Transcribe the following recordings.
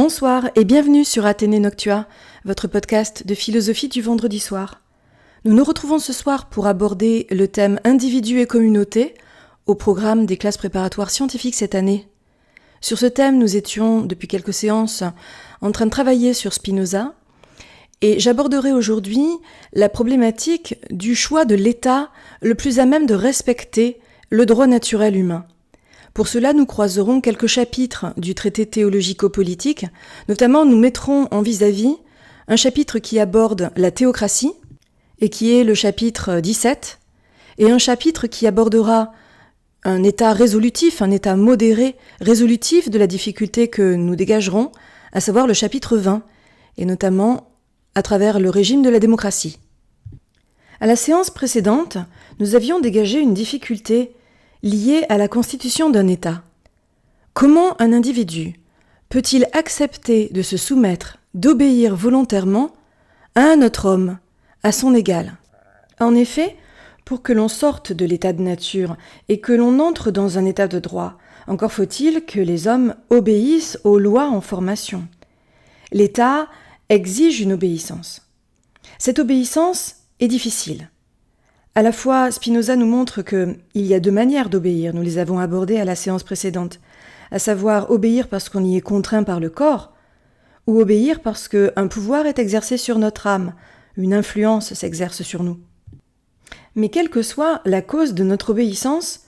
Bonsoir et bienvenue sur Athénée Noctua, votre podcast de philosophie du vendredi soir. Nous nous retrouvons ce soir pour aborder le thème individu et communauté au programme des classes préparatoires scientifiques cette année. Sur ce thème, nous étions depuis quelques séances en train de travailler sur Spinoza et j'aborderai aujourd'hui la problématique du choix de l'État le plus à même de respecter le droit naturel humain. Pour cela, nous croiserons quelques chapitres du traité théologico-politique. Notamment, nous mettrons en vis-à-vis un chapitre qui aborde la théocratie, et qui est le chapitre 17, et un chapitre qui abordera un état résolutif, un état modéré, résolutif de la difficulté que nous dégagerons, à savoir le chapitre 20, et notamment à travers le régime de la démocratie. À la séance précédente, nous avions dégagé une difficulté lié à la constitution d'un État. Comment un individu peut-il accepter de se soumettre, d'obéir volontairement à un autre homme, à son égal ? En effet, pour que l'on sorte de l'état de nature et que l'on entre dans un état de droit, encore faut-il que les hommes obéissent aux lois en formation. L'État exige une obéissance. Cette obéissance est difficile. À la fois, Spinoza nous montre qu'il y a deux manières d'obéir, nous les avons abordées à la séance précédente, à savoir obéir parce qu'on y est contraint par le corps, ou obéir parce qu'un pouvoir est exercé sur notre âme, une influence s'exerce sur nous. Mais quelle que soit la cause de notre obéissance,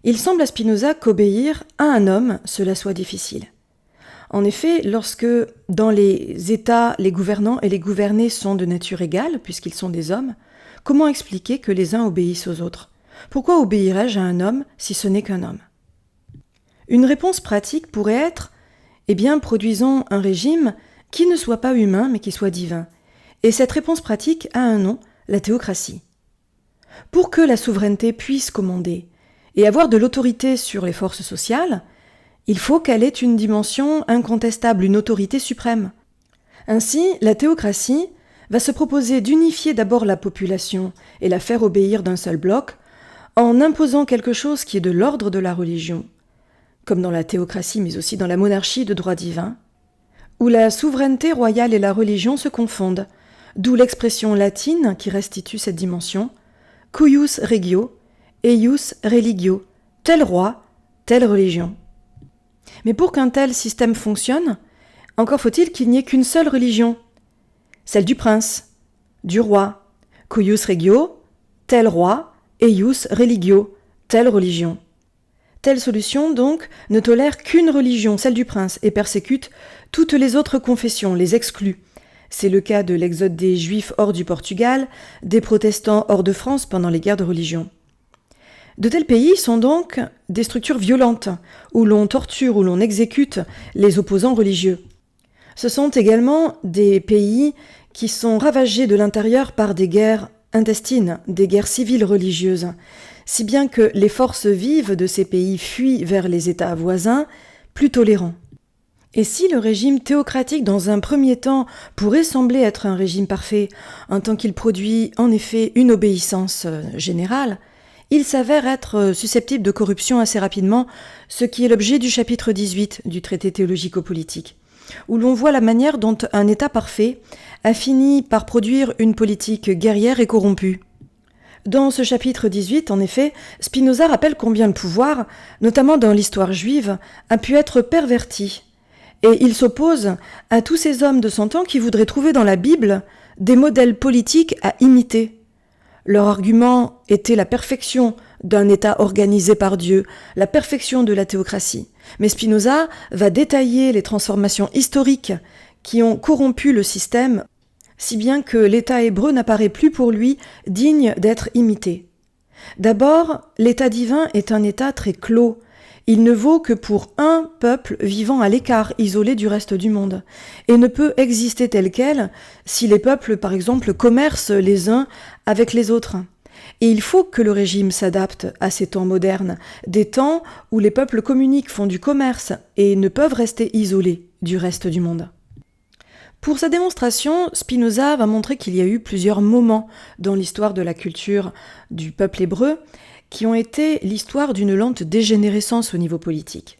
il semble à Spinoza qu'obéir à un homme, cela soit difficile. En effet, lorsque dans les États, les gouvernants et les gouvernés sont de nature égale, puisqu'ils sont des hommes, comment expliquer que les uns obéissent aux autres ? Pourquoi obéirais-je à un homme si ce n'est qu'un homme ? Une réponse pratique pourrait être produisons un régime qui ne soit pas humain mais qui soit divin. Et cette réponse pratique a un nom, la théocratie. Pour que la souveraineté puisse commander et avoir de l'autorité sur les forces sociales, il faut qu'elle ait une dimension incontestable, une autorité suprême. Ainsi, la théocratie va se proposer d'unifier d'abord la population et la faire obéir d'un seul bloc, en imposant quelque chose qui est de l'ordre de la religion, comme dans la théocratie mais aussi dans la monarchie de droit divin, où la souveraineté royale et la religion se confondent, d'où l'expression latine qui restitue cette dimension, cuius regio, eius religio, tel roi, telle religion. Mais pour qu'un tel système fonctionne, encore faut-il qu'il n'y ait qu'une seule religion, celle du prince, du roi, cuius regio, tel roi, eius religio, telle religion. Telle solution, donc, ne tolère qu'une religion, celle du prince, et persécute toutes les autres confessions, les exclut. C'est le cas de l'exode des Juifs hors du Portugal, des protestants hors de France pendant les guerres de religion. De tels pays sont donc des structures violentes, où l'on torture, où l'on exécute les opposants religieux. Ce sont également des pays qui sont ravagés de l'intérieur par des guerres intestines, des guerres civiles religieuses, si bien que les forces vives de ces pays fuient vers les États voisins, plus tolérants. Et si le régime théocratique, dans un premier temps, pourrait sembler être un régime parfait, en tant qu'il produit en effet une obéissance générale, il s'avère être susceptible de corruption assez rapidement, ce qui est l'objet du chapitre 18 du traité théologico-politique, où l'on voit la manière dont un État parfait a fini par produire une politique guerrière et corrompue. Dans ce chapitre 18, en effet, Spinoza rappelle combien le pouvoir, notamment dans l'histoire juive, a pu être perverti, et il s'oppose à tous ces hommes de son temps qui voudraient trouver dans la Bible des modèles politiques à imiter. Leur argument était la perfection d'un État organisé par Dieu, la perfection de la théocratie. Mais Spinoza va détailler les transformations historiques qui ont corrompu le système, si bien que l'État hébreu n'apparaît plus pour lui digne d'être imité. D'abord, l'État divin est un État très clos. Il ne vaut que pour un peuple vivant à l'écart, isolé du reste du monde, et ne peut exister tel quel si les peuples, par exemple, commercent les uns avec les autres. Et il faut que le régime s'adapte à ces temps modernes, des temps où les peuples communiquent, font du commerce et ne peuvent rester isolés du reste du monde. Pour sa démonstration, Spinoza va montrer qu'il y a eu plusieurs moments dans l'histoire de la culture du peuple hébreu qui ont été l'histoire d'une lente dégénérescence au niveau politique.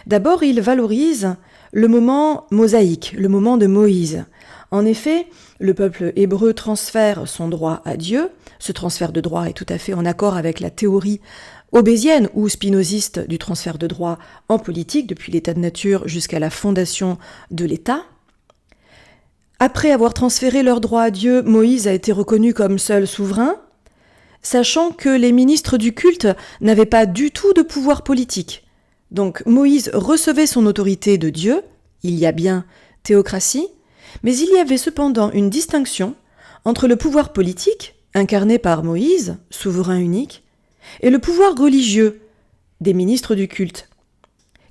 D'abord, il valorise le moment mosaïque, le moment de Moïse. En effet, le peuple hébreu transfère son droit à Dieu. Ce transfert de droit est tout à fait en accord avec la théorie hobbésienne ou spinoziste du transfert de droit en politique, depuis l'état de nature jusqu'à la fondation de l'État. Après avoir transféré leur droit à Dieu, Moïse a été reconnu comme seul souverain, sachant que les ministres du culte n'avaient pas du tout de pouvoir politique. Donc Moïse recevait son autorité de Dieu, il y a bien théocratie, mais il y avait cependant une distinction entre le pouvoir politique, incarné par Moïse, souverain unique, et le pouvoir religieux des ministres du culte,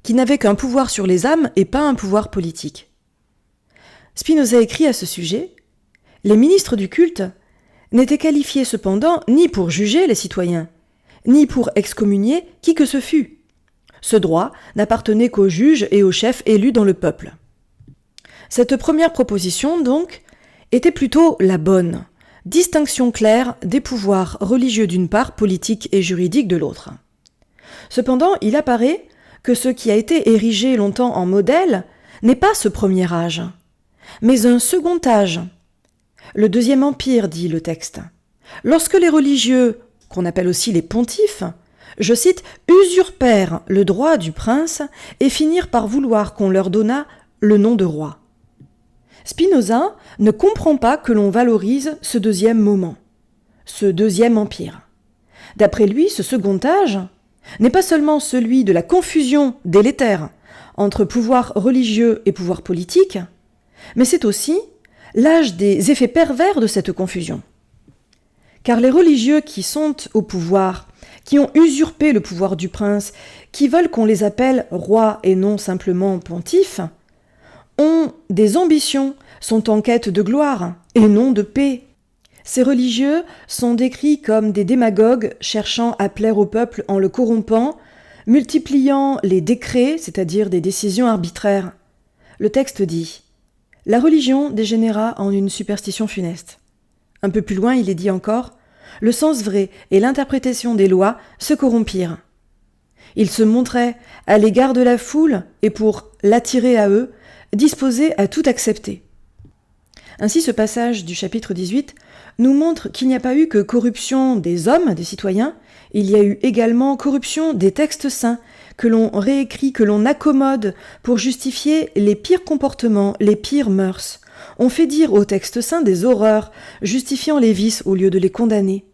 qui n'avaient qu'un pouvoir sur les âmes et pas un pouvoir politique. Spinoza écrit à ce sujet « Les ministres du culte n'étaient qualifiés cependant ni pour juger les citoyens, ni pour excommunier qui que ce fût. Ce droit n'appartenait qu'aux juges et aux chefs élus dans le peuple. » Cette première proposition, donc, était plutôt la bonne. Distinction claire des pouvoirs religieux d'une part, politiques et juridiques de l'autre. Cependant, il apparaît que ce qui a été érigé longtemps en modèle n'est pas ce premier âge, mais un second âge. Le deuxième empire, dit le texte. Lorsque les religieux, qu'on appelle aussi les pontifes, je cite, usurpèrent le droit du prince et finirent par vouloir qu'on leur donnât le nom de roi. Spinoza ne comprend pas que l'on valorise ce deuxième moment, ce deuxième empire. D'après lui, ce second âge n'est pas seulement celui de la confusion délétère entre pouvoir religieux et pouvoir politique, mais c'est aussi l'âge des effets pervers de cette confusion. Car les religieux qui sont au pouvoir, qui ont usurpé le pouvoir du prince, qui veulent qu'on les appelle rois et non simplement pontifes, ont des ambitions, sont en quête de gloire et non de paix. Ces religieux sont décrits comme des démagogues cherchant à plaire au peuple en le corrompant, multipliant les décrets, c'est-à-dire des décisions arbitraires. Le texte dit « La religion dégénéra en une superstition funeste ». Un peu plus loin, il est dit encore « Le sens vrai et l'interprétation des lois se corrompirent ». Ils se montraient à l'égard de la foule et pour l'attirer à eux, disposés à tout accepter. Ainsi, ce passage du chapitre 18 nous montre qu'il n'y a pas eu que corruption des hommes, des citoyens, il y a eu également corruption des textes saints, que l'on réécrit, que l'on accommode pour justifier les pires comportements, les pires mœurs. On fait dire aux textes saints des horreurs, justifiant les vices au lieu de les condamner.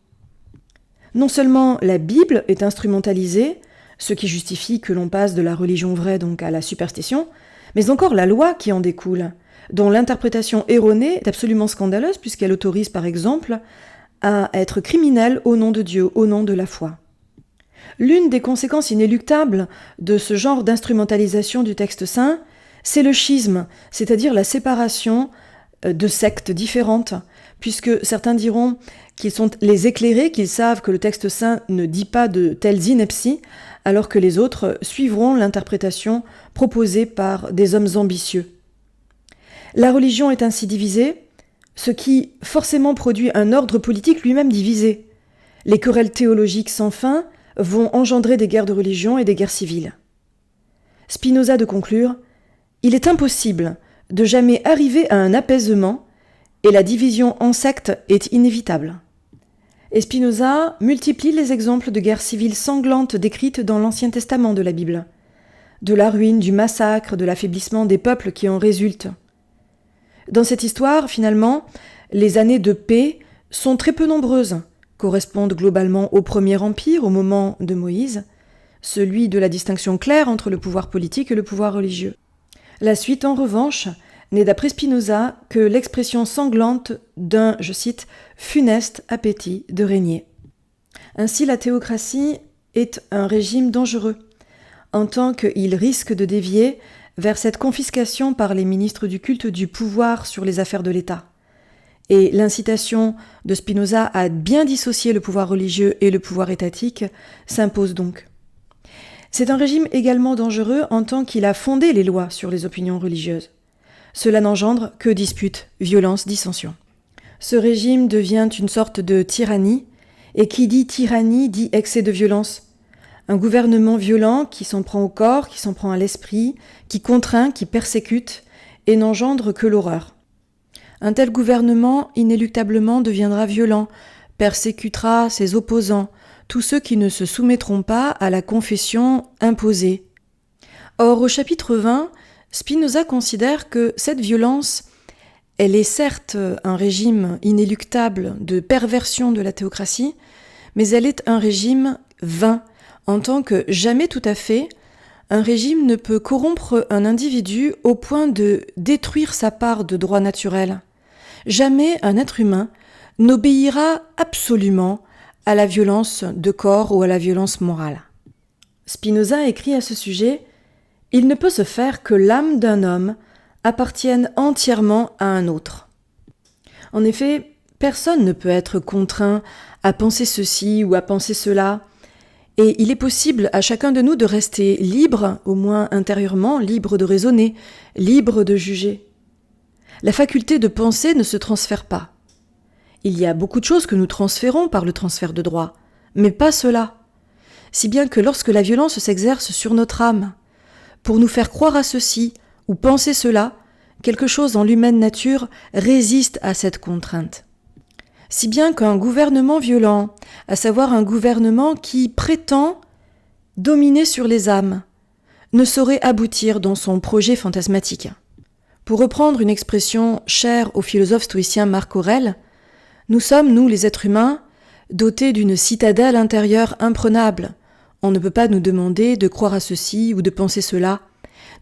Non seulement la Bible est instrumentalisée, ce qui justifie que l'on passe de la religion vraie donc à la superstition, mais encore la loi qui en découle, dont l'interprétation erronée est absolument scandaleuse puisqu'elle autorise par exemple à être criminel au nom de Dieu, au nom de la foi. L'une des conséquences inéluctables de ce genre d'instrumentalisation du texte saint, c'est le schisme, c'est-à-dire la séparation de sectes différentes, puisque certains diront qu'ils sont les éclairés, qu'ils savent que le texte saint ne dit pas de telles inepties, alors que les autres suivront l'interprétation proposée par des hommes ambitieux. La religion est ainsi divisée, ce qui forcément produit un ordre politique lui-même divisé. Les querelles théologiques sans fin vont engendrer des guerres de religion et des guerres civiles. Spinoza de conclure « Il est impossible de jamais arriver à un apaisement et la division en sectes est inévitable. » Et Spinoza multiplie les exemples de guerres civiles sanglantes décrites dans l'Ancien Testament de la Bible, de la ruine, du massacre, de l'affaiblissement des peuples qui en résultent. Dans cette histoire, finalement, les années de paix sont très peu nombreuses, correspondent globalement au Premier Empire, au moment de Moïse, celui de la distinction claire entre le pouvoir politique et le pouvoir religieux. La suite, en revanche, n'est d'après Spinoza que l'expression sanglante d'un, je cite, « funeste appétit de régner ». Ainsi, la théocratie est un régime dangereux, en tant qu'il risque de dévier vers cette confiscation par les ministres du culte du pouvoir sur les affaires de l'État. Et l'incitation de Spinoza à bien dissocier le pouvoir religieux et le pouvoir étatique s'impose donc. C'est un régime également dangereux en tant qu'il a fondé les lois sur les opinions religieuses. Cela n'engendre que disputes, violences, dissensions. Ce régime devient une sorte de tyrannie, et qui dit tyrannie dit excès de violence. Un gouvernement violent qui s'en prend au corps, qui s'en prend à l'esprit, qui contraint, qui persécute et n'engendre que l'horreur. Un tel gouvernement inéluctablement deviendra violent, persécutera ses opposants, tous ceux qui ne se soumettront pas à la confession imposée. Or, au chapitre 20, Spinoza considère que cette violence, elle est certes un régime inéluctable de perversion de la théocratie, mais elle est un régime vain, en tant que jamais tout à fait, un régime ne peut corrompre un individu au point de détruire sa part de droit naturel. Jamais un être humain n'obéira absolument à la violence de corps ou à la violence morale. Spinoza écrit à ce sujet « Il ne peut se faire que l'âme d'un homme appartienne entièrement à un autre. » En effet, personne ne peut être contraint à penser ceci ou à penser cela, et il est possible à chacun de nous de rester libre, au moins intérieurement, libre de raisonner, libre de juger. La faculté de penser ne se transfère pas. Il y a beaucoup de choses que nous transférons par le transfert de droit, mais pas cela. Si bien que lorsque la violence s'exerce sur notre âme, pour nous faire croire à ceci ou penser cela, quelque chose dans l'humaine nature résiste à cette contrainte. Si bien qu'un gouvernement violent, à savoir un gouvernement qui prétend dominer sur les âmes, ne saurait aboutir dans son projet fantasmatique. Pour reprendre une expression chère au philosophe stoïcien Marc Aurèle, nous sommes, nous les êtres humains, dotés d'une citadelle intérieure imprenable. On ne peut pas nous demander de croire à ceci ou de penser cela.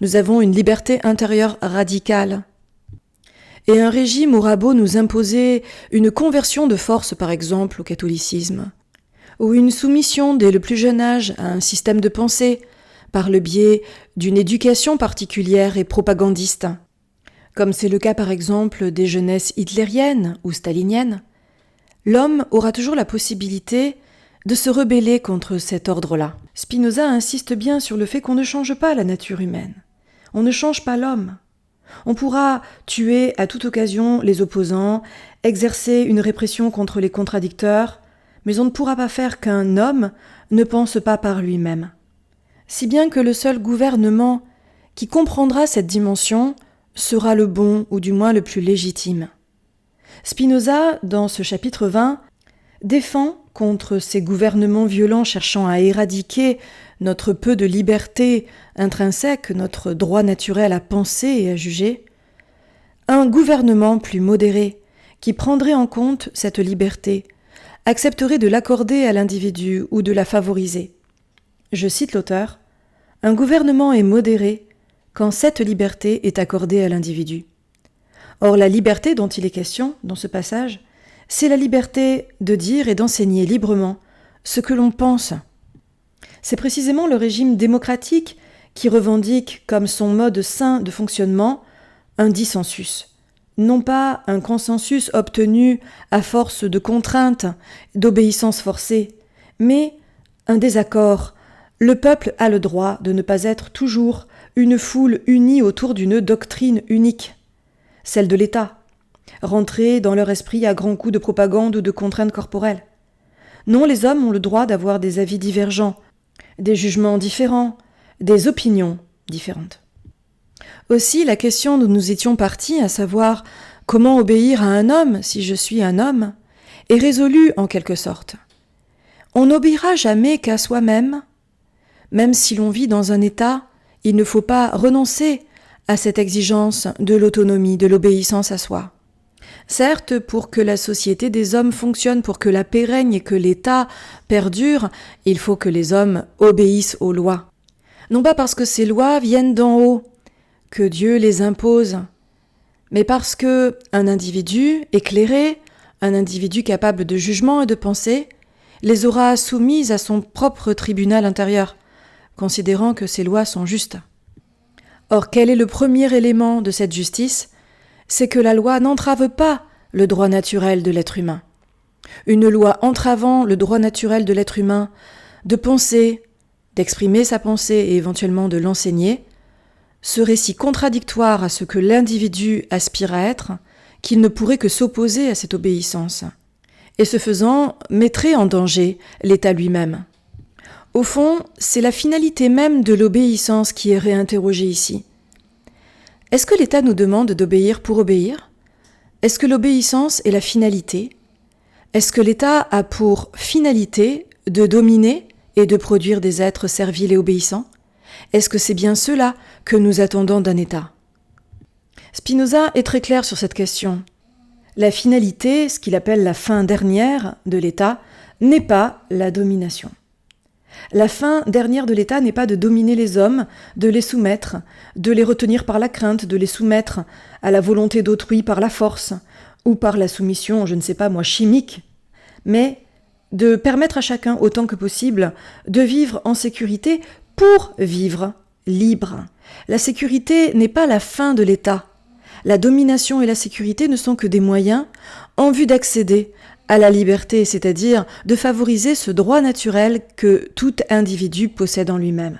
Nous avons une liberté intérieure radicale. Et un régime aura beau nous imposer une conversion de force, par exemple, au catholicisme, ou une soumission dès le plus jeune âge à un système de pensée, par le biais d'une éducation particulière et propagandiste, comme c'est le cas par exemple des jeunesses hitlériennes ou staliniennes, l'homme aura toujours la possibilité de se rebeller contre cet ordre-là. Spinoza insiste bien sur le fait qu'on ne change pas la nature humaine, on ne change pas l'homme. On pourra tuer à toute occasion les opposants, exercer une répression contre les contradicteurs, mais on ne pourra pas faire qu'un homme ne pense pas par lui-même. Si bien que le seul gouvernement qui comprendra cette dimension sera le bon ou du moins le plus légitime. Spinoza, dans ce chapitre 20, défend contre ces gouvernements violents cherchant à éradiquer notre peu de liberté intrinsèque, notre droit naturel à penser et à juger, un gouvernement plus modéré qui prendrait en compte cette liberté, accepterait de l'accorder à l'individu ou de la favoriser. Je cite l'auteur, « Un gouvernement est modéré quand cette liberté est accordée à l'individu. » Or, la liberté dont il est question dans ce passage, c'est la liberté de dire et d'enseigner librement ce que l'on pense. C'est précisément le régime démocratique qui revendique comme son mode sain de fonctionnement un dissensus, non pas un consensus obtenu à force de contraintes, d'obéissance forcée, mais un désaccord. Le peuple a le droit de ne pas être toujours une foule unie autour d'une doctrine unique, celle de l'État, rentrée dans leur esprit à grands coups de propagande ou de contraintes corporelles. Non, les hommes ont le droit d'avoir des avis divergents, des jugements différents, des opinions différentes. Aussi, la question dont nous étions partis, à savoir comment obéir à un homme si je suis un homme, est résolue en quelque sorte. On n'obéira jamais qu'à soi-même. Même si l'on vit dans un état, il ne faut pas renoncer à cette exigence de l'autonomie, de l'obéissance à soi. Certes, pour que la société des hommes fonctionne, pour que la paix règne et que l'État perdure, il faut que les hommes obéissent aux lois. Non pas parce que ces lois viennent d'en haut, que Dieu les impose, mais parce que un individu éclairé, un individu capable de jugement et de pensée, les aura soumises à son propre tribunal intérieur, considérant que ces lois sont justes. Or, quel est le premier élément de cette justice ? C'est que la loi n'entrave pas le droit naturel de l'être humain. Une loi entravant le droit naturel de l'être humain de penser, d'exprimer sa pensée et éventuellement de l'enseigner, serait si contradictoire à ce que l'individu aspire à être qu'il ne pourrait que s'opposer à cette obéissance, et ce faisant mettrait en danger l'État lui-même. Au fond, c'est la finalité même de l'obéissance qui est réinterrogée ici. Est-ce que l'État nous demande d'obéir pour obéir ? Est-ce que l'obéissance est la finalité ? Est-ce que l'État a pour finalité de dominer et de produire des êtres serviles et obéissants ? Est-ce que c'est bien cela que nous attendons d'un État ? Spinoza est très clair sur cette question. La finalité, ce qu'il appelle la fin dernière de l'État, n'est pas la domination. La fin dernière de l'État n'est pas de dominer les hommes, de les soumettre, de les retenir par la crainte, de les soumettre à la volonté d'autrui par la force, ou par la soumission, je ne sais pas moi, chimique, mais de permettre à chacun, autant que possible, de vivre en sécurité pour vivre libre. La sécurité n'est pas la fin de l'État. La domination et la sécurité ne sont que des moyens en vue d'accéder à la liberté, c'est-à-dire de favoriser ce droit naturel que tout individu possède en lui-même.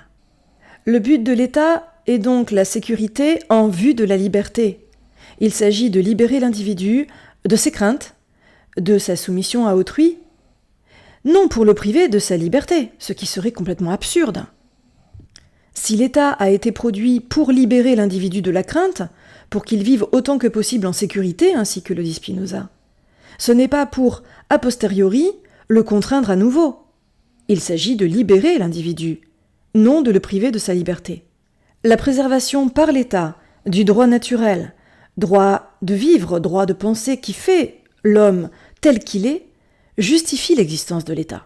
Le but de l'État est donc la sécurité en vue de la liberté. Il s'agit de libérer l'individu de ses craintes, de sa soumission à autrui, non pour le priver de sa liberté, ce qui serait complètement absurde. Si l'État a été produit pour libérer l'individu de la crainte, pour qu'il vive autant que possible en sécurité, ainsi que le dit Spinoza, ce n'est pas pour, a posteriori, le contraindre à nouveau. Il s'agit de libérer l'individu, non de le priver de sa liberté. La préservation par l'État du droit naturel, droit de vivre, droit de penser qui fait l'homme tel qu'il est, justifie l'existence de l'État.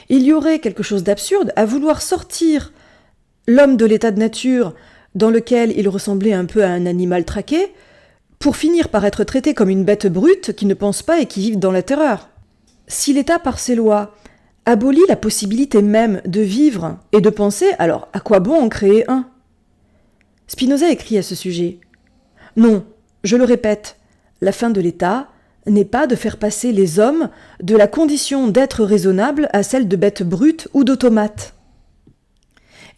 Il y aurait quelque chose d'absurde à vouloir sortir l'homme de l'état de nature dans lequel il ressemblait un peu à un animal traqué, pour finir par être traité comme une bête brute qui ne pense pas et qui vit dans la terreur. Si l'État, par ses lois, abolit la possibilité même de vivre et de penser, alors à quoi bon en créer un ? Spinoza écrit à ce sujet : « Non, je le répète, la fin de l'État n'est pas de faire passer les hommes de la condition d'être raisonnables à celle de bêtes brutes ou d'automates. »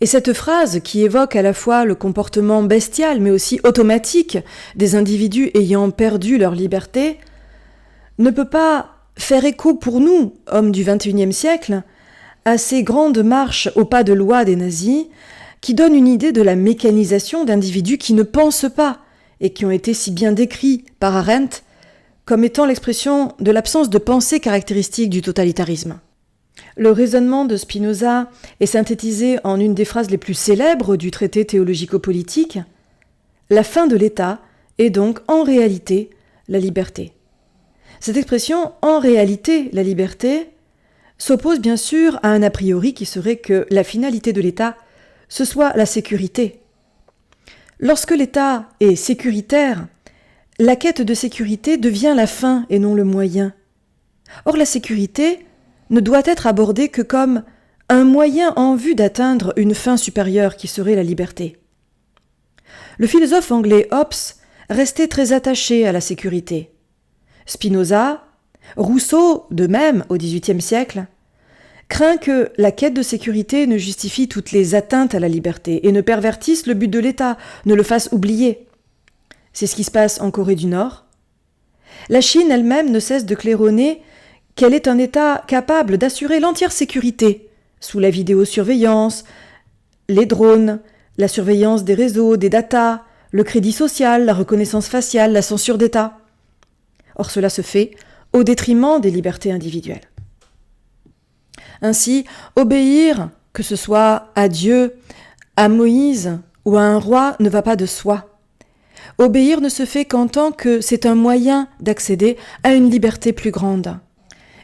Et cette phrase, qui évoque à la fois le comportement bestial mais aussi automatique des individus ayant perdu leur liberté, ne peut pas faire écho pour nous, hommes du XXIe siècle, à ces grandes marches au pas de loi des nazis qui donnent une idée de la mécanisation d'individus qui ne pensent pas et qui ont été si bien décrits par Arendt comme étant l'expression de l'absence de pensée caractéristique du totalitarisme. Le raisonnement de Spinoza est synthétisé en une des phrases les plus célèbres du traité théologico-politique. La fin de l'État est donc en réalité la liberté. Cette expression « en réalité la liberté » s'oppose bien sûr à un a priori qui serait que la finalité de l'État, ce soit la sécurité. Lorsque l'État est sécuritaire, la quête de sécurité devient la fin et non le moyen. Or la sécurité ne doit être abordée que comme un moyen en vue d'atteindre une fin supérieure qui serait la liberté. Le philosophe anglais Hobbes restait très attaché à la sécurité. Spinoza, Rousseau, de même au XVIIIe siècle, craint que la quête de sécurité ne justifie toutes les atteintes à la liberté et ne pervertisse le but de l'État, ne le fasse oublier. C'est ce qui se passe en Corée du Nord. La Chine elle-même ne cesse de claironner qu'elle est un État capable d'assurer l'entière sécurité, sous la vidéosurveillance, les drones, la surveillance des réseaux, des datas, le crédit social, la reconnaissance faciale, la censure d'État. Or cela se fait au détriment des libertés individuelles. Ainsi, obéir, que ce soit à Dieu, à Moïse ou à un roi, ne va pas de soi. Obéir ne se fait qu'en tant que c'est un moyen d'accéder à une liberté plus grande.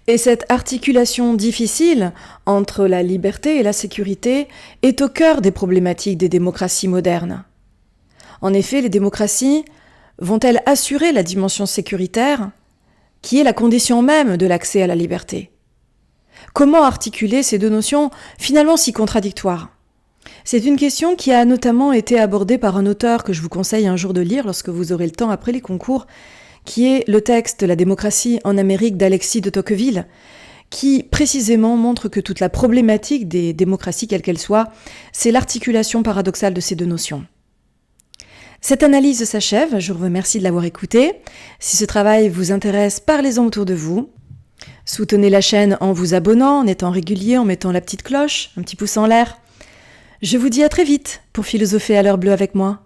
Et cette articulation difficile entre la liberté et la sécurité est au cœur des problématiques des démocraties modernes. En effet, les démocraties vont-elles assurer la dimension sécuritaire, qui est la condition même de l'accès à la liberté ? Comment articuler ces deux notions finalement si contradictoires ? C'est une question qui a notamment été abordée par un auteur que je vous conseille un jour de lire lorsque vous aurez le temps après les concours, qui est le texte « La démocratie en Amérique » d'Alexis de Tocqueville, qui précisément montre que toute la problématique des démocraties, quelles qu'elles soient, c'est l'articulation paradoxale de ces deux notions. Cette analyse s'achève, je vous remercie de l'avoir écoutée. Si ce travail vous intéresse, parlez-en autour de vous. Soutenez la chaîne en vous abonnant, en étant régulier, en mettant la petite cloche, un petit pouce en l'air. Je vous dis à très vite pour philosopher à l'heure bleue avec moi.